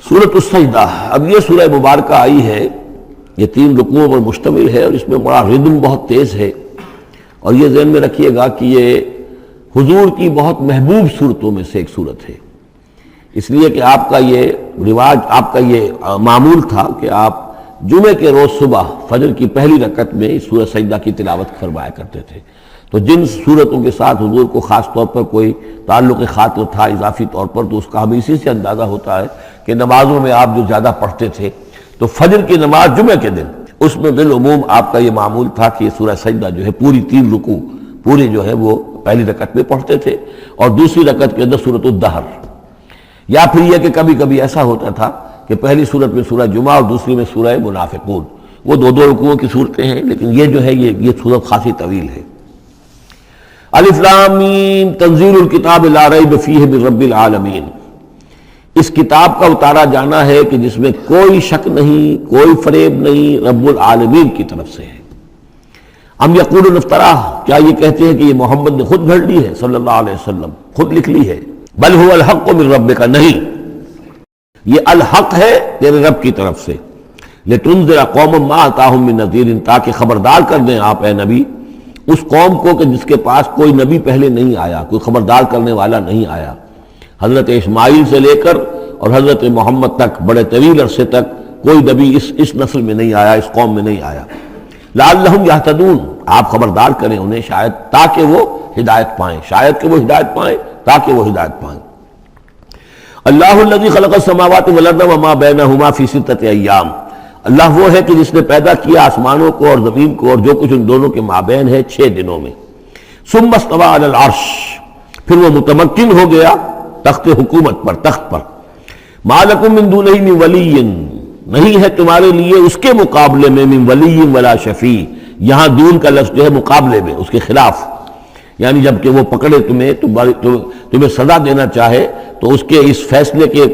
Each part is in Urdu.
سورۃ السجدہ، اب یہ سورہ مبارکہ آئی ہے، یہ 3 رکوعوں پر مشتمل ہے اور اس میں بڑا ردم بہت تیز ہے، اور یہ ذہن میں رکھیے گا کہ یہ حضور کی بہت محبوب صورتوں میں سے ایک صورت ہے، اس لیے کہ آپ کا یہ رواج، آپ کا یہ معمول تھا کہ آپ جمعے کے روز صبح فجر کی پہلی رکعت میں اس سورہ سجدہ کی تلاوت فرمایا کرتے تھے۔ تو جن صورتوں کے ساتھ حضور کو خاص طور پر کوئی تعلق خاطر تھا اضافی طور پر، تو اس کا ہمیں اسی سے اندازہ ہوتا ہے کہ نمازوں میں آپ جو زیادہ پڑھتے تھے، تو فجر کی نماز جمعے کے دن اس میں بالعموم آپ کا یہ معمول تھا کہ یہ سورہ سجدہ جو ہے پوری 3 رکوع پوری جو ہے وہ پہلی رکعت میں پڑھتے تھے، اور دوسری رکعت کے اندر سورۃ الدہر، یا پھر یہ کہ کبھی کبھی ایسا ہوتا تھا کہ پہلی سورت میں سورہ جمعہ اور دوسری میں سورہ منافقون، وہ 2 رکوعوں کی صورتیں ہیں، لیکن یہ جو ہے یہ سورت خاصی طویل ہے۔ الف لام میم تنزیل الکتاب لا ریب فیہ من رب العالمین، اس کتاب کا اتارا جانا ہے کہ جس میں کوئی شک نہیں، کوئی فریب نہیں، رب العالمین کی طرف سے ہے۔ ام یقولون افتراہ، کیا یہ کہتے ہیں کہ یہ محمد نے خود گھڑ لی ہے صلی اللہ علیہ وسلم، خود لکھ لی ہے؟ بل هو الحق من ربک، نہیں، یہ الحق ہے تیرے رب کی طرف سے، لتنذر قوما ما اتاہم من نذیر، تاکہ خبردار کر دیں آپ اے نبی اس قوم کو کہ جس کے پاس کوئی نبی پہلے نہیں آیا، کوئی خبردار کرنے والا نہیں آیا۔ حضرت اسماعیل سے لے کر اور حضرت محمد تک بڑے طویل عرصے تک کوئی نبی اس نسل میں نہیں آیا، اس قوم میں نہیں آیا۔ لعلہم یہتدون، آپ خبردار کریں انہیں شاید تاکہ وہ ہدایت پائیں، شاید کہ وہ ہدایت پائیں، تاکہ وہ ہدایت پائیں۔ اللہ الذی خلق السماوات والارض وما بینہما فی 6 ایام، اللہ وہ ہے کہ جس نے پیدا کیا آسمانوں کو اور زمین کو اور جو کچھ ان دونوں کے مابین ہے 6 دنوں میں۔ ثم استوى علی العرش، پھر وہ متمکن ہو گیا تخت حکومت پر، تخت پر۔ ما لکم من دونہ من ولی، نہیں ہے تمہارے لیے اس کے مقابلے میں من ولی ولا شفیع، یہاں دون کا لفظ جو ہے مقابلے میں، اس کے خلاف، یعنی جب کہ وہ پکڑے تمہیں سزا دینا چاہے تو اس کے اس فیصلے کے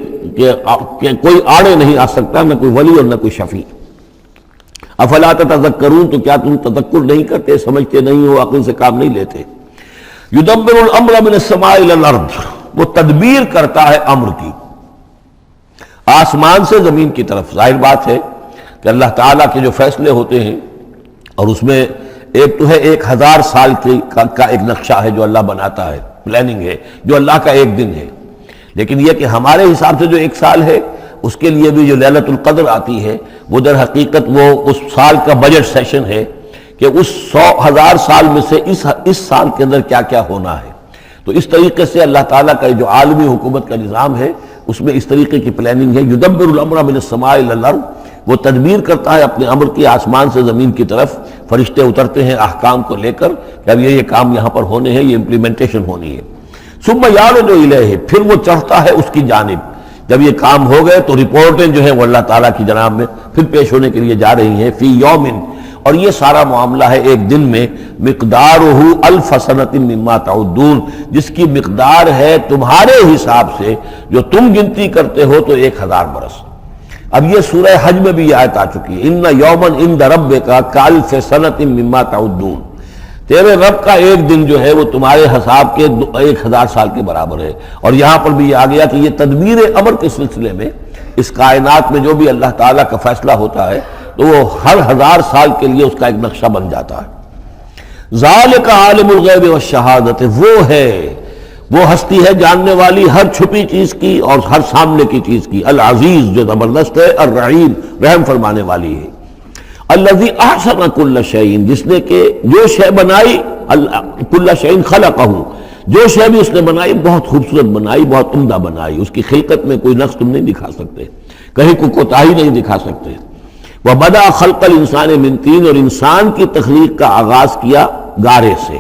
کوئی آڑے نہیں آ سکتا، نہ کوئی ولی اور نہ کوئی شفیع۔ افلا تتذکرون، تو کیا تم تذکر نہیں کرتے، سمجھتے نہیں ہو، عقل سے کام نہیں لیتے۔ یدبر الامر من السماء الى الارض، وہ تدبیر کرتا ہے امر کی آسمان سے زمین کی طرف۔ ظاہر بات ہے کہ اللہ تعالیٰ کے جو فیصلے ہوتے ہیں، اور اس میں ایک تو ہے 1000 سال کا ایک نقشہ ہے جو اللہ بناتا ہے، پلاننگ ہے، جو اللہ کا ایک دن ہے، لیکن یہ کہ ہمارے حساب سے جو 1 سال ہے، اس کے لیے بھی جو لیلۃ القدر آتی ہے، وہ در حقیقت وہ اس سال کا بجٹ سیشن ہے کہ اس 1000 سال میں سے اس سال کے اندر کیا کیا ہونا ہے۔ تو اس طریقے سے اللہ تعالیٰ کا جو عالمی حکومت کا نظام ہے، اس میں اس طریقے کی پلاننگ ہے۔ یدبر الامر من السماء الى الارض، وہ تدبیر کرتا ہے اپنے امر کی آسمان سے زمین کی طرف، فرشتے اترتے ہیں احکام کو لے کر کہ اب یہ کام یہاں پر ہونے ہیں، یہ امپلیمنٹیشن ہونی ہے۔ ثم یعرج الیہ، پھر وہ چڑھتا ہے اس کی جانب، جب یہ کام ہو گئے تو رپورٹیں جو ہیں وہ اللہ تعالیٰ کی جناب میں پھر پیش ہونے کے لیے جا رہی ہیں۔ فی یوم، اور یہ سارا معاملہ ہے ایک دن میں، مقدارہ 1000 سنۃ مما تعدون، جس کی مقدار ہے تمہارے حساب سے جو تم گنتی کرتے ہو تو 1000 برس۔ اب یہ سورہ حج میں بھی یہ آیت آ چکی ہے، ان یوما عند ربک کالف سنۃ مما تعدون، تیرے رب کا ایک دن جو ہے وہ تمہارے حساب کے 1000 سال کے برابر ہے۔ اور یہاں پر بھی یہ آ گیا کہ یہ تدبیر امر کے سلسلے میں اس کائنات میں جو بھی اللہ تعالیٰ کا فیصلہ ہوتا ہے تو وہ ہر 1000 سال کے لیے اس کا ایک نقشہ بن جاتا ہے۔ ذالک عالم الغیب والشہادۃ، وہ ہے، وہ ہستی ہے جاننے والی ہر چھپی چیز کی اور ہر سامنے کی چیز کی، العزیز جو زبردست ہے، الرحیم رحم فرمانے والی ہے۔ الذی احسن کل شیء، جس نے کہ جو شے بنائی، کل شیء خلقہ، جو شے بھی اس نے بنائی بہت خوبصورت بنائی، بہت عمدہ بنائی، اس کی خلقت میں کوئی نقص تم نہیں دکھا سکتے، کہیں کوئی کوتاہی نہیں دکھا سکتے۔ وبدأ خلق الانسان من طین، اور انسان کی تخلیق کا آغاز کیا گارے سے۔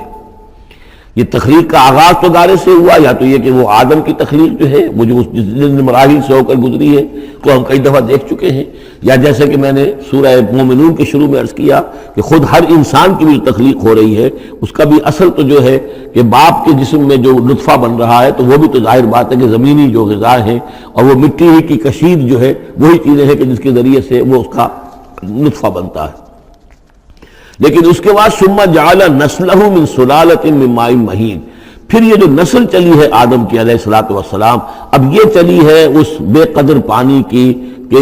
یہ تخلیق کا آغاز تو گارے سے ہوا، یا تو یہ کہ وہ آدم کی تخلیق جو ہے وہ جو جن مراحل سے ہو کر گزری ہے تو ہم کئی دفعہ دیکھ چکے ہیں، یا جیسے کہ میں نے سورہ مومنون کے شروع میں عرض کیا کہ خود ہر انسان کی بھی تخلیق ہو رہی ہے، اس کا بھی اصل تو جو ہے کہ باپ کے جسم میں جو نطفہ بن رہا ہے تو وہ بھی تو ظاہر بات ہے کہ زمینی جو غذا ہیں اور وہ مٹی ہی کی کشید جو ہے وہی چیزیں ہیں کہ جس کے ذریعے سے وہ اس کا نطفہ بنتا ہے۔ لیکن اس کے بعد ثم جعل نسلہ من سلالۃ من ماء مہین، پھر یہ جو نسل چلی ہے آدم کی علیہ الصلوۃ والسلام، اب یہ چلی ہے اس بے قدر پانی کی کہ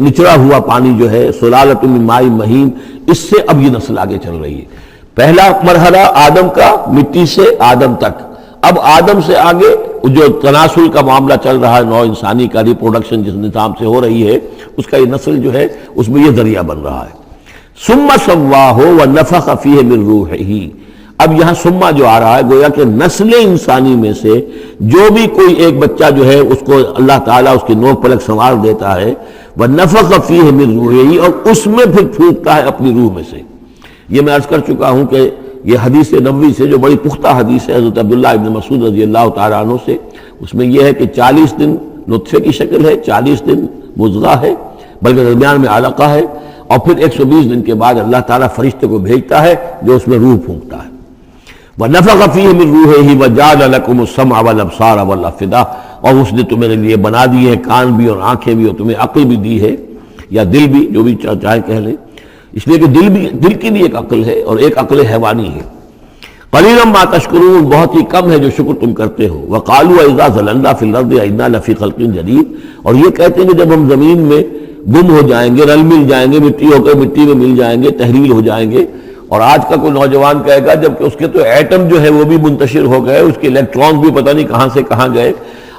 نچڑا ہوا پانی جو ہے سلالۃ من ماء مہین، اس سے اب یہ نسل آگے چل رہی ہے۔ پہلا مرحلہ آدم کا، مٹی سے آدم تک، اب آدم سے آگے جو تناسل کا معاملہ چل رہا ہے، نوع انسانی کا ریپروڈکشن جس نظام سے ہو رہی ہے، اس کا یہ نسل جو ہے اس میں یہ ذریعہ بن رہا ہے۔ ثم سواہ ونفخ فیہ من روحہ، اب یہاں سما جو آ رہا ہے گویا کہ نسل انسانی میں سے جو بھی کوئی ایک بچہ جو ہے اس کو اللہ تعالیٰ اس کی نوک پلک سنوار دیتا ہے، وَنَفَخَ فِيهِ مِن رُوحِهِ، اور اس میں پھر پھونکتا ہے اپنی روح میں سے۔ یہ میں عرض کر چکا ہوں کہ یہ حدیث نبوی سے جو بڑی پختہ حدیث ہے حضرت عبداللہ ابن مسعود رضی اللہ تعالیٰ عنہ سے، اس میں یہ ہے کہ 40 دن نطفے کی شکل ہے، 40 دن مضغہ ہے، بلکہ درمیان میں علقہ ہے، اور پھر 120 دن کے بعد اللہ تعالیٰ فرشتے کو بھیجتا ہے جو اس میں روح پھونکتا ہے۔ وَنَفَخَ فِيهِ مِن رُوحِهِ وَجَعَلَ لَكُمُ السَّمْعَ وَالْأَبْصَارَ وَالْأَفْئِدَةَ، اور اس نے تمہارے لیے بنا دیے ہیں کان بھی اور آنکھیں بھی، اور تمہیں عقل بھی دی ہے، یا دل بھی، جو بھی چاہے کہہ لیں، اس لیے کہ دل کی بھی ایک عقل ہے اور ایک عقل حیوانی ہے۔ قَلِيلًا مَا تَشْكُرُونَ، بہت ہی کم ہے جو شکر تم کرتے ہو۔ وَقَالُوا أَإِذَا ضَلَلْنَا فِي الْأَرْضِ أَإِنَّا لَفِي خَلْقٍ جَدِيدٍ، اور یہ کہتے ہیں کہ جب ہم زمین میں گم ہو جائیں گے، رل مل جائیں گے، مٹی ہو کر مٹی میں مل جائیں گے، تحلیل ہو جائیں گے۔ اور آج کا کوئی نوجوان کہے گا جب کہ اس کے تو ایٹم جو ہے وہ بھی منتشر ہو گئے، اس کے الیکٹران بھی پتہ نہیں کہاں سے کہاں گئے،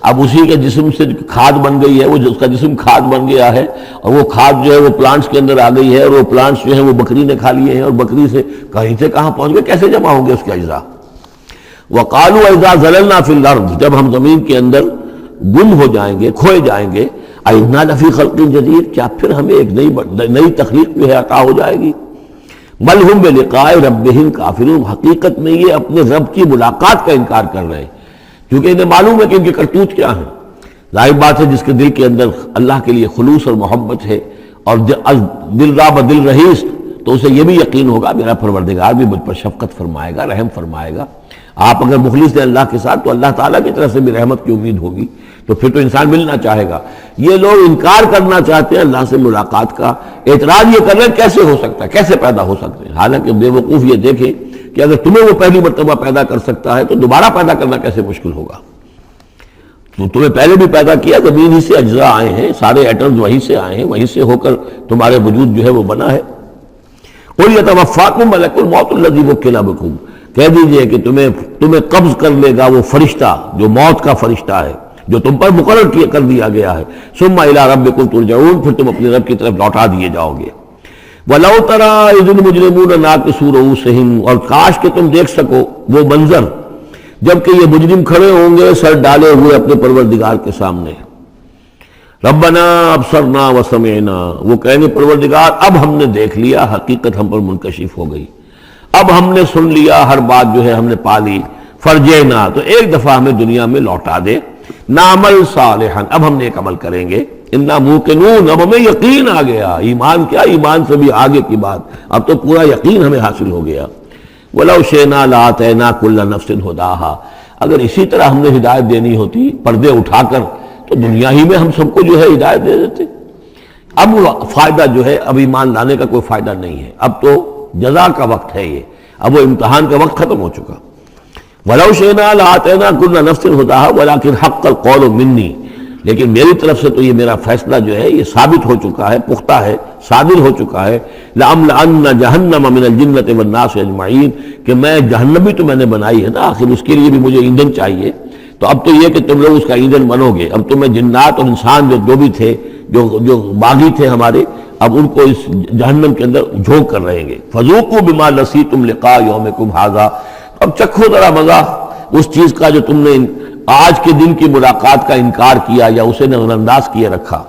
اب اسی کے جسم سے کھاد بن گئی ہے، وہ اس کا جسم کھاد بن گیا ہے، اور وہ کھاد جو ہے وہ پلانٹس کے اندر آ گئی ہے، اور وہ پلانٹس جو ہے وہ بکری نے کھا لیے ہیں، اور بکری سے کہیں سے کہاں پہنچ گئے، کیسے جمع ہوں گے اس کے اجزاء۔ وَقَالُوا إِذَا ضَلَلْنَا فِي الْأَرْضِ، جب ہم زمین کے اندر گم ہو جائیں گے، کھوئے جائیں گے، أَإِنَّا لَفِي خَلْقٍ جَدِيدٍ، کیا پھر ہمیں ایک نئی تخلیق جو ہے عطا ہو جائے گی۔ بل ہم بلقاء ربہم کافرون، حقیقت میں یہ اپنے رب کی ملاقات کا انکار کر رہے ہیں، کیونکہ انہیں معلوم ہے کہ ان کے کرتوت کیا ہیں۔ ظاہر بات ہے جس کے دل کے اندر اللہ کے لیے خلوص اور محبت ہے، اور دل راب دل رہیس، تو اسے یہ بھی یقین ہوگا میرا پروردگار بھی مجھ پر شفقت فرمائے گا، رحم فرمائے گا۔ آپ اگر مخلص ہیں اللہ کے ساتھ تو اللہ تعالیٰ کی طرف سے بھی رحمت کی امید ہوگی، تو پھر تو انسان ملنا چاہے گا۔ یہ لوگ انکار کرنا چاہتے ہیں اللہ سے ملاقات کا، اعتراض یہ کر رہے ہیں کیسے ہو سکتا ہے، کیسے پیدا ہو سکتے ہیں، حالانکہ بے وقوف یہ دیکھیں کہ اگر تمہیں وہ پہلی مرتبہ پیدا کر سکتا ہے تو دوبارہ پیدا کرنا کیسے مشکل ہوگا۔ تو تمہیں پہلے بھی پیدا کیا، زمین ہی سے اجزاء آئے ہیں، سارے ایٹمز وہیں سے آئے ہیں، وہیں سے ہو کر تمہارے وجود جو ہے وہ بنا ہے۔ قُلْ يَتَوَفَّاكُم مَلَكُ الْمَوْتِ الَّذِي وُكِّلَ بِكُمْ، کہہ دیجئے کہ تمہیں قبض کر لے گا وہ فرشتہ جو موت کا فرشتہ ہے، جو تم پر مقرر کر دیا گیا ہے۔ ثُمَّ إِلَىٰ رَبِّكُمْ تُرْجَعُونَ، پھر تم اپنے رب کی طرف لوٹا دیے جاؤ گے۔ وَلَوْ تَرَىٰ إِذِ الْمُجْرِمُونَ نَاكِسُو رُءُوسِهِمْ، اور کاش کہ تم دیکھ سکو وہ منظر جبکہ یہ مجرم کھڑے ہوں گے سر ڈالے ہوئے اپنے پروردگار کے سامنے۔ ربنا ابصرنا وسمعنا، وہ کہیں گے پروردگار اب ہم نے دیکھ لیا، حقیقت ہم پر منکشف ہو گئی، اب ہم نے سن لیا، ہر بات جو ہے ہم نے پا لی۔ فرجینا، تو ایک دفعہ ہمیں دنیا میں لوٹا دے۔ نعمل صالحا، اب ہم نیک عمل کریں گے۔ انا موقنون، اب ہمیں یقین آ گیا، ایمان کیا، ایمان سے بھی آگے کی بات، اب تو پورا یقین ہمیں حاصل ہو گیا۔ وَلَوْ شِئْنَا لَآتَيْنَا كُلَّ نَفْسٍ هُدَاهَا، اگر اسی طرح ہم نے ہدایت دینی ہوتی پردے اٹھا کر تو دنیا ہی میں ہم سب کو جو ہے ہدایت دے دیتے۔ اب فائدہ جو ہے اب ایمان لانے کا کوئی فائدہ نہیں ہے، اب تو جزا کا وقت ہے، یہ اب وہ امتحان کا وقت ختم ہو چکا۔ وَلَوْ شِئْنَا لَآتَيْنَا كُلَّ نَفْسٍ هُدَاهَا وَلَكِنْ حَقَّ الْقَوْلُ مِنِّي، لیکن میری طرف سے تو یہ میرا فیصلہ جو ہے یہ ثابت ہو چکا ہے، پختہ ہے، صادر ہو چکا ہے۔ لَأَمْلَأَنَّ جَهَنَّمَ مِنَ الْجِنَّةِ وَالنَّاسِ أَجْمَعِينَ، کہ میں جہنم بھی تو میں نے بنائی ہے نا، آخر اس کے لیے بھی مجھے ایندھن چاہیے، تو اب تو یہ کہ تم لوگ اس کا ایندھن بنو گے، اب تمہیں جنات اور انسان جو بھی تھے، جو باغی تھے ہمارے، اب ان کو اس جہنم کے اندر جھونک کر رہیں گے۔ فَذُوقُوا بِمَا نَسِيتُمْ لِقَاءَ يَوْمِكُمْ هَٰذَا، اب چکھو ذرا مزہ اس چیز کا جو تم نے آج کے دن کی ملاقات کا انکار کیا یا اسے نظر انداز کیے رکھا۔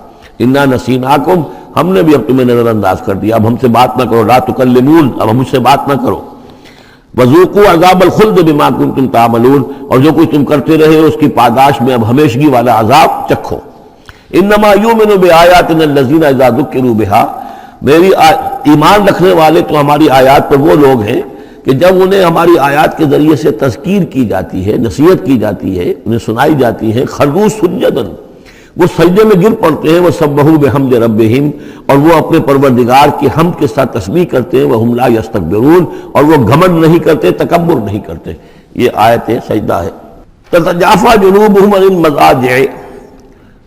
انا نسیناکم، ہم نے بھی اب تمہیں نظر انداز کر دیا، اب ہم سے بات نہ کرو، لا تکلمون، اب ہم مجھ سے بات نہ کرو۔ وذوقوا عذاب الخلد بما کنتم تعملون، اور جو کچھ تم کرتے رہے اس کی پاداش میں اب ہمیشگی والا عذاب چکھو۔ انما یؤمن بآیاتنا الذین اذا ذکروا بها، میری ایمان رکھنے والے تو ہماری آیات پر وہ لوگ ہیں کہ جب انہیں ہماری آیات کے ذریعے سے تذکیر کی جاتی ہے، نصیحت کی جاتی ہے، انہیں سنائی جاتی ہے، خروا سجدا، وہ سجدے میں گر پڑتے ہیں، وہ سبحوا بحمد ربہم، اور وہ اپنے پروردگار کی حمد کے ساتھ تسبیح کرتے ہیں، وہم لا یستکبرون، اور وہ گھمنڈ نہیں کرتے، تکبر نہیں کرتے۔ یہ آیت سجدہ ہے۔ تتجافی جنوبہم عن المضاجع،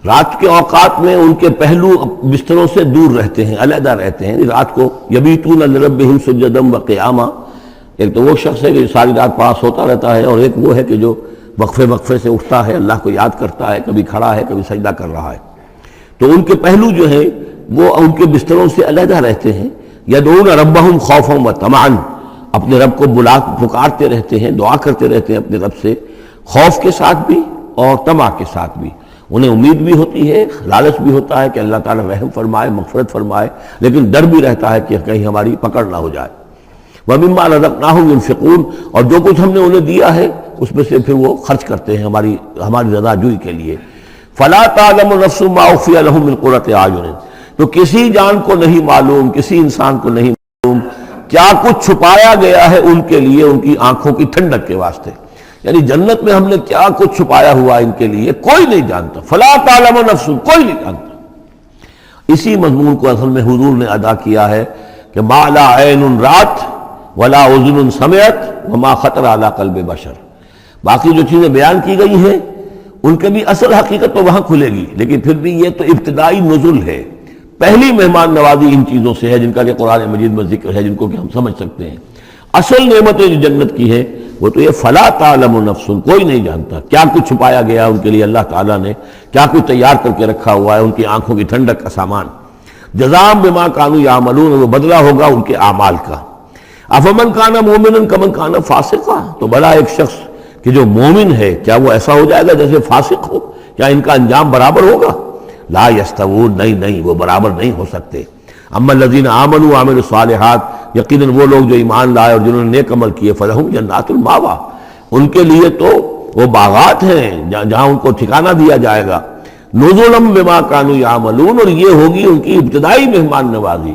رات کے اوقات میں ان کے پہلو بستروں سے دور رہتے ہیں، علیحدہ رہتے ہیں رات کو۔ یبیتون لربہم سجدا وقیاما، ایک تو وہ شخص ہے کہ ساری رات پاس ہوتا رہتا ہے، اور ایک وہ ہے کہ جو وقفے سے اٹھتا ہے، اللہ کو یاد کرتا ہے، کبھی کھڑا ہے کبھی سجدہ کر رہا ہے۔ تو ان کے پہلو جو ہیں وہ ان کے بستروں سے علیحدہ رہتے ہیں۔ یدعون ربہم خوفا وطمعا، اپنے رب کو پکارتے رہتے ہیں، دعا کرتے رہتے ہیں اپنے رب سے، خوف کے ساتھ بھی اور طمع کے ساتھ بھی۔ انہیں امید بھی ہوتی ہے، لالچ بھی ہوتا ہے کہ اللہ تعالیٰ رحم فرمائے، مغفرت فرمائے، لیکن ڈر بھی رہتا ہے کہ کہیں ہماری پکڑ نہ ہو جائے۔ وَمِمَّا رَزَقْنَاهُمْ يُنْفِقُونَ، اور جو کچھ ہم نے انہیں دیا ہے اس میں سے پھر وہ خرچ کرتے ہیں ہماری رضا جوئی کے لیے۔ فَلَا تَعْلَمُ نَفْسٌ مَّا أُخْفِيَ لَهُم مِّن قُرَّةِ أَعْيُنٍ، تو کسی جان کو نہیں معلوم، کسی انسان کو نہیں معلوم کیا کچھ چھپایا گیا ہے ان کے لیے ان کی آنکھوں کی ٹھنڈک کے واسطے، یعنی جنت میں ہم نے کیا کچھ چھپایا ہوا ان کے لیے کوئی نہیں جانتا۔ فلا تعلم نفس، کوئی نہیں جانتا۔ اسی مضمون کو اصل میں حضور نے ادا کیا ہے کہ ما لا عین رات ولا اذن سمعت وما خطر علی قلب بشر، باقی جو چیزیں بیان کی گئی ہیں ان کے بھی اصل حقیقت تو وہاں کھلے گی، لیکن پھر بھی یہ تو ابتدائی نزول ہے، پہلی مہمان نوازی ان چیزوں سے ہے جن کا کہ قرآن مجید میں ذکر ہے، جن کو کہ ہم سمجھ سکتے ہیں۔ اصل نعمتیں جو جنت کی ہے وہ تو یہ فلا تعلم نفس، کوئی نہیں جانتا کیا کچھ چھپایا گیا ان کے لیے اللہ تعالیٰ نے، کیا کچھ تیار کر کے رکھا ہوا ہے ان کی آنکھوں کی ٹھنڈک کا سامان۔ جزاء بما كانوا يعملون، وہ بدلہ ہوگا ان کے اعمال کا۔ افمن کان مومنا کمن کان فاسقا، تو بھلا ایک شخص کہ جو مومن ہے کیا وہ ایسا ہو جائے گا جیسے فاسق ہو؟ کیا ان کا انجام برابر ہوگا؟ لا یستوون، نہیں وہ برابر نہیں ہو سکتے۔ اما الذین آمنوا وعملوا الصالحات، یقیناً وہ لوگ جو ایمان لائے اور جنہوں نے نیک عمل کیے، فلہم جنات الماوا، ان کے لیے تو وہ باغات ہیں جہاں ان کو ٹھکانہ دیا جائے گا۔ نزلا بما كانوا يعملون، اور یہ ہوگی ان کی ابتدائی مہمان نوازی۔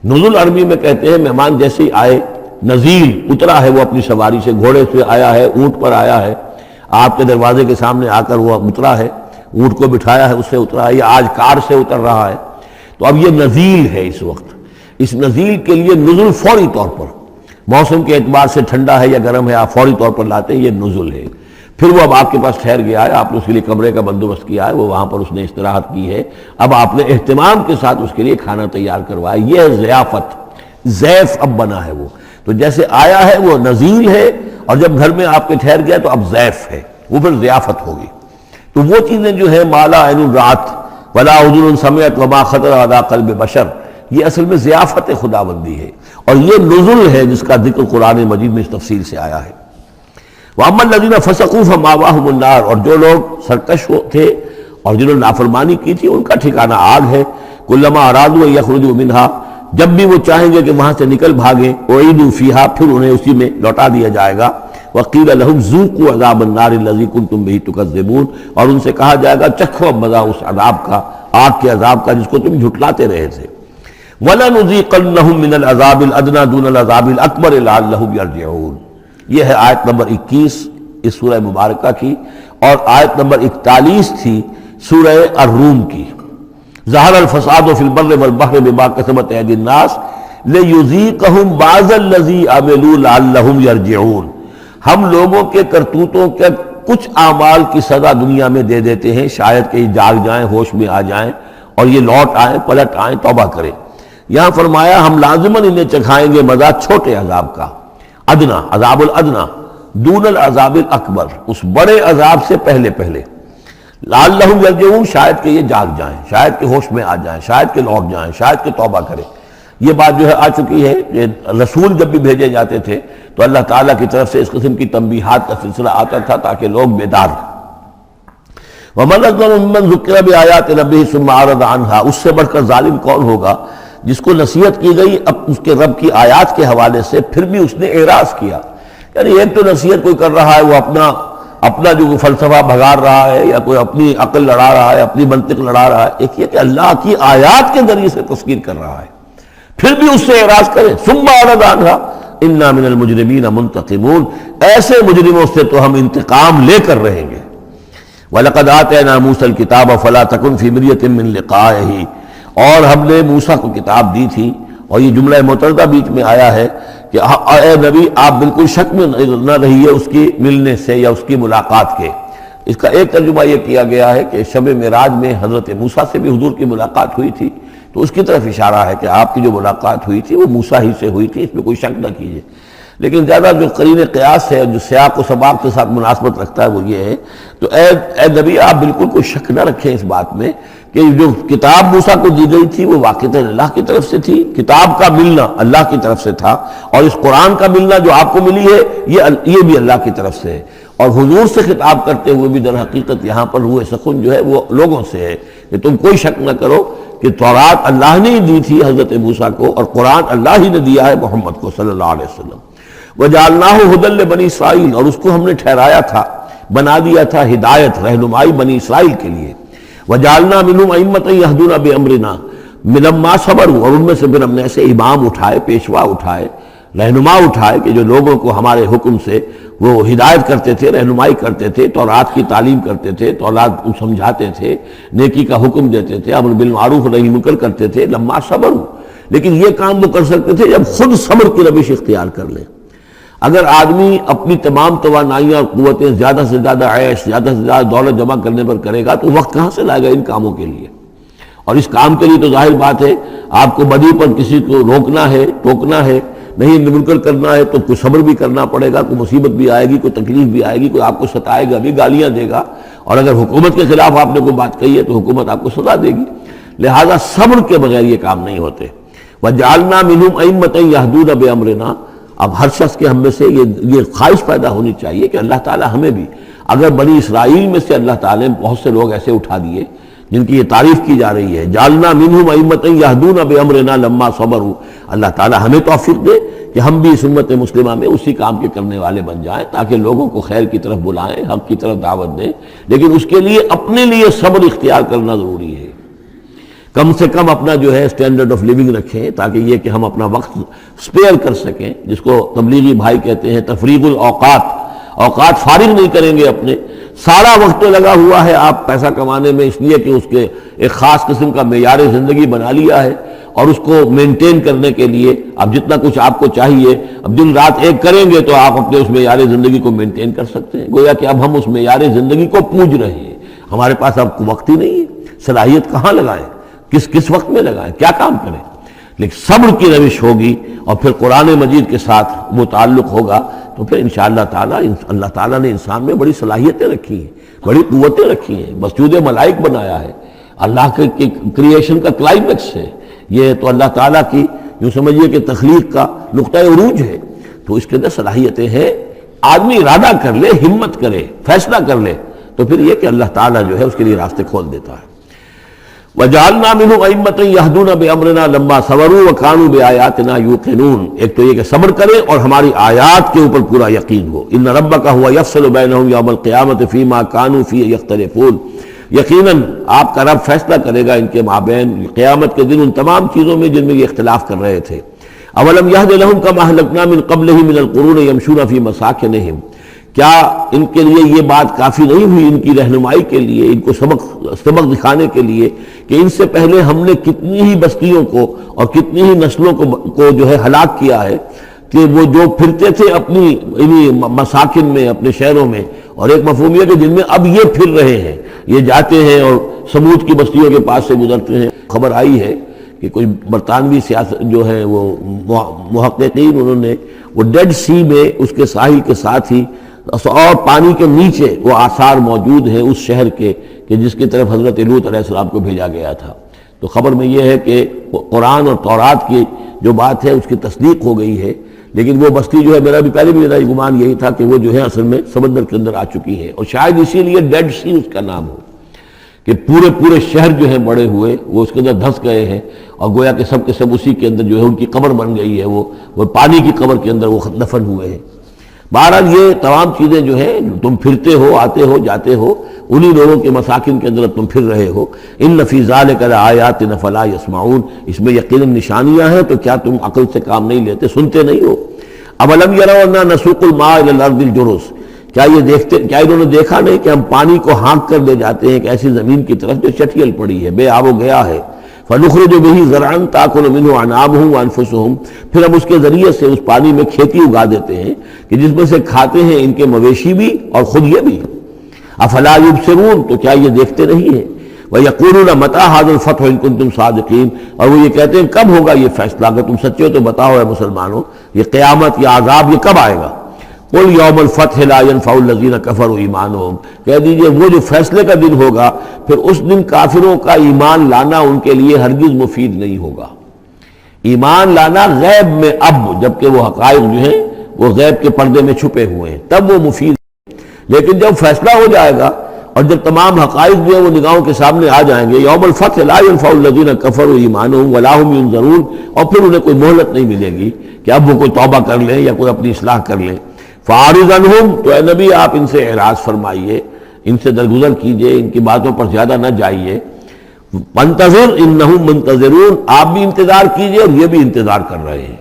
نزل عربی میں کہتے ہیں مہمان جیسے ہی آئے، نزیل اترا ہے وہ اپنی سواری سے، گھوڑے سے آیا ہے، اونٹ پر آیا ہے، آپ کے دروازے کے سامنے آ کر وہ اترا ہے، اونٹ کو بٹھایا ہے اس سے اترا ہے، یا آج کار سے اتر رہا ہے، تو اب یہ نزیل ہے۔ اس وقت اس نزیل کے لیے نزل فوری طور پر، موسم کے اعتبار سے ٹھنڈا ہے یا گرم ہے، آپ فوری طور پر لاتے ہیں، یہ نزل ہے۔ پھر وہ اب آپ کے پاس ٹھہر گیا ہے، آپ نے اس کے لیے کمرے کا بندوبست کیا ہے، وہ وہاں پر اس نے استراحت کی ہے، اب آپ نے اہتمام کے ساتھ اس کے لیے کھانا تیار کروایا، یہ ضیافت، ضیف اب بنا ہے وہ، تو جیسے آیا ہے وہ نزیل ہے، اور جب گھر میں آپ کے ٹھہر گیا تو اب ضیف ہے، وہ پھر ضیافت ہوگی۔ تو وہ چیزیں جو ہے مالا عین رات ولا اذن سمعت وما خطر علی قلب بشر، یہ اصل میں ضیافت خداوندی ہے، اور یہ نزل ہے جس کا ذکر قرآن مجید میں اس تفصیل سے آیا ہے۔ وَأَمَّا الَّذِينَ فَسَقُوا فَمَأْوَاهُمُ النَّارُ، اور جو لوگ سرکش تھے اور جنہوں نے نافرمانی کی تھی ان کا ٹھکانہ آگ ہے۔ كُلَّمَا أَرَادُوا أَن يَخْرُجُوا مِنْهَا، جب بھی وہ چاہیں گے کہ وہاں سے نکل بھاگیں، أُعِيدُوا فِيهَا، پھر انہیں اسی میں لوٹا دیا جائے گا۔ وَقِيلَ لَهُمْ ذُوقُوا عَذَابَ النَّارِ الَّذِي كُنتُمْ بِهِ تُكَذِّبُونَ، اور ان سے کہا جائے گا چکھو اب مزہ اس عذاب کا، آگ کے عذاب کا جس کو تم جھٹلاتے رہے تھے۔ وَلَنُذِيقَنَّهُم مِّنَ الْعَذَابِ الْأَدْنَىٰ دُونَ الْعَذَابِ الْأَكْبَرِ لَعَلَّهُمْ يَرْجِعُونَ۔ یہ ہے آیت نمبر 21 اس سورہ مبارکہ کی، اور آیت نمبر 41 تھی سورہ الروم کی۔ ظہر الفساد فی البر والبحر بما کسبت ایدی الناس لیذیقہم بعض الذی عملوا لعلہم یرجعون، ہم لوگوں کے کرتوتوں کے کچھ اعمال کی سزا دنیا میں دے دیتے ہیں، شاید کہ یہ جاگ جائیں، ہوش میں آ جائیں اور یہ لوٹ آئیں، پلٹ آئیں، توبہ کریں۔ یہاں فرمایا ہم لازماً انہیں چکھائیں گے مزہ چھوٹے عذاب کا، ادنا، عذاب الادنا، دون العذاب الاکبر، اس بڑے عذاب سے پہلے لعلہم یرجعون، شاید کہ یہ جاگ جائیں، شاید کہ ہوش میں آ جائیں، شاید کہ لوٹ جائیں، شاید کہ توبہ کریں۔ یہ بات جو ہے آ چکی ہے کہ رسول جب بھی بھیجے جاتے تھے تو اللہ تعالیٰ کی طرف سے اس قسم کی تنبیہات کا سلسلہ آتا تھا تاکہ لوگ بیدار ہیں۔ وَمَنْ أَظْلَمُ مِمَّنْ ذُكِّرَ بِآيَاتِ رَبِّهِ ثُمَّ أَعْرَضَ عَنْهَا، اس سے بڑھ کر ظالم کون ہوگا جس کو نصیحت کی گئی اب اس کے رب کی آیات کے حوالے سے پھر بھی اس نے اعراض کیا۔ یعنی ایک تو نصیحت کوئی کر رہا ہے وہ اپنا جو فلسفہ بھگار رہا ہے یا کوئی اپنی عقل لڑا رہا ہے، اپنی منطق لڑا رہا ہے، ایک یہ کہ اللہ کی آیات کے ذریعے سے تذکیر کر رہا ہے، پھر بھی اس سے اعراض کرے۔ ثم اعرض عنها انا من المجرمین منتقمون، ایسے مجرموں سے تو ہم انتقام لے کر رہیں گے۔ وَلَقَدْ آتَيْنَا مُوسَى الْكِتَابَ فَلَا تَكُنْ فِي مِرْيَةٍ مِّن لِقَائِهِ، اور ہم نے موسیٰ کو کتاب دی تھی اور یہ جملہ معترضہ بیچ میں آیا ہے کہ اے نبی آپ بالکل شک میں نہ رہیے اس کی ملنے سے یا اس کی ملاقات کے۔ اس کا ایک ترجمہ یہ کیا گیا ہے کہ شب معراج میں حضرت موسیٰ سے بھی حضور کی ملاقات ہوئی تھی، تو اس کی طرف اشارہ ہے کہ آپ کی جو ملاقات ہوئی تھی وہ موسیٰ ہی سے ہوئی تھی، اس میں کوئی شک نہ کیجیے۔ لیکن زیادہ جو قرین قیاس ہے، جو سیاق و سباق کے ساتھ مناسبت رکھتا ہے، وہ یہ ہے تو اے نبی آپ بالکل کوئی شک نہ رکھیں اس بات میں کہ جو کتاب موسیٰ کو دی گئی تھی وہ واقعتاً اللہ کی طرف سے تھی، کتاب کا ملنا اللہ کی طرف سے تھا، اور اس قرآن کا ملنا جو آپ کو ملی ہے یہ بھی اللہ کی طرف سے ہے۔ اور حضور سے خطاب کرتے ہوئے بھی در حقیقت یہاں پر روح سخن جو ہے وہ لوگوں سے ہے کہ تم کوئی شک نہ کرو کہ تورات اللہ نے ہی دی تھی حضرت موسیٰ کو، اور قرآن اللہ ہی نے دیا ہے محمد کو صلی اللہ علیہ وسلم۔ وَجَعَلْنَاهُ هُدًى لِّبَنِي اسرائیل، اور اس کو ہم نے ٹھہرایا تھا، بنا دیا تھا ہدایت، رہنمائی بنی اسرائیل کے لیے۔ وَجَعَلْنَا مِنْهُمْ أَئِمَّةً يَهْدُونَ بِأَمْرِنَا لَمَّا صَبَرُوا، اور ان میں سے پھر ہم نے ایسے امام اٹھائے، پیشوا اٹھائے، رہنما اٹھائے کہ جو لوگوں کو ہمارے حکم سے وہ ہدایت کرتے تھے، رہنمائی کرتے تھے، تورات کی تعلیم کرتے تھے، تورات سمجھاتے تھے، نیکی کا حکم دیتے تھے، امر بالمعروف نہی منکر کرتے تھے، لما صبروا۔ لیکن یہ کام وہ کر سکتے تھے جب خود صبر کی روش اختیار کر لیں۔ اگر آدمی اپنی تمام توانائیاں اور قوتیں زیادہ سے زیادہ عیش، زیادہ سے زیادہ دولت جمع کرنے پر کرے گا تو وقت کہاں سے لائے گا ان کاموں کے لیے؟ اور اس کام کے لیے تو ظاہر بات ہے آپ کو بدی پر کسی کو روکنا ہے، ٹوکنا ہے، نہیں منکر کرنا ہے تو کوئی صبر بھی کرنا پڑے گا، کوئی مصیبت بھی آئے گی، کوئی تکلیف بھی آئے گی، کوئی آپ کو ستائے گا بھی، گالیاں دے گا، اور اگر حکومت کے خلاف آپ نے کوئی بات کہی ہے تو حکومت آپ کو سزا دے گی۔ لہذا صبر کے بغیر یہ کام نہیں ہوتے۔ وَجَعَلْنَا مِنْهُمْ أَئِمَّةً يَهْدُونَ بِأَمْرِنَا، اب ہر شخص کے ہم میں سے یہ خواہش پیدا ہونی چاہیے کہ اللہ تعالیٰ ہمیں بھی، اگر بنی اسرائیل میں سے اللہ تعالیٰ نے بہت سے لوگ ایسے اٹھا دیے جن کی یہ تعریف کی جا رہی ہے، جعلنا منہم ائمۃ یہدون بامرنا لما صبروا، اللہ تعالیٰ ہمیں توفیق دے کہ ہم بھی اس امت مسلمہ میں اسی کام کے کرنے والے بن جائیں، تاکہ لوگوں کو خیر کی طرف بلائیں، حق کی طرف دعوت دیں، لیکن اس کے لیے اپنے لیے صبر اختیار کرنا ضروری ہے۔ کم سے کم اپنا جو ہے اسٹینڈرڈ آف لیونگ رکھیں، تاکہ یہ کہ ہم اپنا وقت سپیئر کر سکیں، جس کو تبلیغی بھائی کہتے ہیں تفریغ الاوقات، اوقات فارغ نہیں کریں گے اپنے، سارا وقت تو لگا ہوا ہے آپ پیسہ کمانے میں، اس لیے کہ اس کے ایک خاص قسم کا معیار زندگی بنا لیا ہے، اور اس کو مینٹین کرنے کے لیے اب جتنا کچھ آپ کو چاہیے اب دن رات ایک کریں گے تو آپ اپنے اس معیار زندگی کو مینٹین کر سکتے ہیں۔ گویا کہ اب ہم اس معیار زندگی کو پوج رہے ہیں، ہمارے پاس اب وقت ہی نہیں ہے، صلاحیت کہاں لگائیں، کس وقت میں لگائیں، کیا کام کریں۔ لیکن صبر کی روش ہوگی اور پھر قرآن مجید کے ساتھ وہ تعلق ہوگا تو پھر انشاءاللہ تعالیٰ اللہ تعالیٰ نے انسان میں بڑی صلاحیتیں رکھی ہیں، بڑی قوتیں رکھی ہیں، مسجود ملائک بنایا ہے، اللہ کے کریشن کا کلائمیکس ہے یہ، تو اللہ تعالیٰ کی یوں سمجھیے کہ تخلیق کا نقطہ عروج ہے، تو اس کے اندر صلاحیتیں ہیں۔ آدمی ارادہ کر لے، ہمت کرے، فیصلہ کر لے تو پھر یہ کہ اللہ تعالیٰ جو ہے اس کے لیے راستے کھول دیتا ہے۔ وَجَعَلْنَا مِنْهُمْ أَئِمَّةً يَهْدُونَ بِأَمْرِنَا لَمَّا صَبَرُوا وَكَانُوا بِآيَاتِنَا يُوقِنُونَ، ایک تو یہ کہ صبر کرے اور ہماری آیات کے اوپر پورا یقین ہو۔ إِنَّ رَبَّكَ هُوَ يَفْصِلُ بَيْنَهُمْ يَوْمَ الْقِيَامَةِ فِيمَا كَانُوا فِيهِ يَخْتَلِفُونَ، یقیناً آپ کا رب فیصلہ کرے گا ان کے مابین قیامت کے دن ان تمام چیزوں میں جن میں یہ اختلاف کر رہے تھے۔ أَوَلَمْ يَهْدِ لَهُمْ كَمَا أَهْلَكْنَا مِنْ قَبْلِهِمْ مِنَ الْقُرُونِ يَمْشُونَ فِي مَسَاكِنِهِمْ، کیا ان کے لیے یہ بات کافی نہیں ہوئی ان کی رہنمائی کے لیے، ان کو سبق دکھانے کے لیے کہ ان سے پہلے ہم نے کتنی ہی بستیوں کو اور کتنی ہی نسلوں کو جو ہے ہلاک کیا ہے، کہ وہ جو پھرتے تھے اپنی مساکن میں، اپنے شہروں میں، اور ایک مفہوم یہ کہ جن میں اب یہ پھر رہے ہیں، یہ جاتے ہیں اور سمود کی بستیوں کے پاس سے گزرتے ہیں۔ خبر آئی ہے کہ کوئی برطانوی سیاست جو ہے وہ محققین، انہوں نے وہ ڈیڈ سی میں اس کے ساحل کے ساتھ ہی اور پانی کے نیچے وہ آثار موجود ہیں اس شہر کے کہ جس کی طرف حضرت لوط علیہ السلام کو بھیجا گیا تھا۔ تو خبر میں یہ ہے کہ قرآن اور تورات کی جو بات ہے اس کی تصدیق ہو گئی ہے، لیکن وہ بستی جو ہے میرا بھی گمان یہی تھا کہ وہ جو ہے اصل میں سمندر کے اندر آ چکی ہے، اور شاید اسی لیے ڈیڈ سی اس کا نام ہو کہ پورے شہر جو ہیں بڑے ہوئے وہ اس کے اندر دھس گئے ہیں، اور گویا کہ سب کے سب اسی کے اندر جو ہے ان کی قبر بن گئی ہے، وہ پانی کی قبر کے اندر وہ دفن ہوئے ہیں۔ بہرحال یہ تمام چیزیں جو ہیں تم پھرتے ہو، آتے ہو، جاتے ہو، انہی لوگوں کے مساکن کے اندر تم پھر رہے ہو۔ ان فی ذلک لآیات فلا یسمعون، اس میں یقیناً نشانیاں ہیں تو کیا تم عقل سے کام نہیں لیتے، سنتے نہیں ہو۔ اولم یروا انا نسوق الماء الی الارض الجرز، کیا انہوں نے دیکھا نہیں کہ ہم پانی کو ہانک کر لے جاتے ہیں ایک ایسی زمین کی طرف جو چٹیل پڑی ہے، بے آب و گیا ہے۔ فنخرج به زرعا تاکل منه انعامهم وانفسهم، پھر ہم اس کے ذریعے سے اس پانی میں کھیتی اگا دیتے ہیں کہ جس میں سے کھاتے ہیں ان کے مویشی بھی اور خود یہ بھی۔ افلا یبصرون، تو کیا یہ دیکھتے نہیں ہیں؟ وَيَقُولُونَ مَتَىٰ هَٰذَا الْفَتْحُ إِن كُنتُمْ صَادِقِينَ، اور وہ یہ کہتے ہیں کب ہوگا یہ فیصلہ، اگر تم سچے ہو تو بتاؤ اے مسلمانوں، یہ قیامت یا عذاب یہ کب آئے گا؟ قُلْ يَوْمَ الْفَتْحِ لَا يَنفَعُ الَّذِينَ كَفَرُوا إِيمَانُهُم، کہہ دیجئے وہ جو فیصلے کا دن ہوگا پھر اس دن کافروں کا ایمان لانا ان کے لیے ہرگز مفید نہیں ہوگا۔ ایمان لانا غیب میں اب، جبکہ وہ حقائق جو ہیں وہ غیب کے پردے میں چھپے ہوئے ہیں، تب وہ مفید ہے، لیکن جب فیصلہ ہو جائے گا اور جب تمام حقائق جو ہیں وہ نگاہوں کے سامنے آ جائیں گے، یوم الفتح لا ينفع الذین کفروا ایمانہم ولا هم ینظرون، اور پھر انہیں کوئی مہلت نہیں ملے گی کہ اب وہ کوئی توبہ کر لیں یا کوئی اپنی اصلاح کر لیں۔ فاعرض عنہم، تو اے نبی آپ ان سے اعراض فرمائیے، ان سے درگزر کیجئے، ان کی باتوں پر زیادہ نہ جائیے۔ وانتظر انہم منتظرون، آپ بھی انتظار کیجئے اور یہ بھی انتظار کر رہے ہیں۔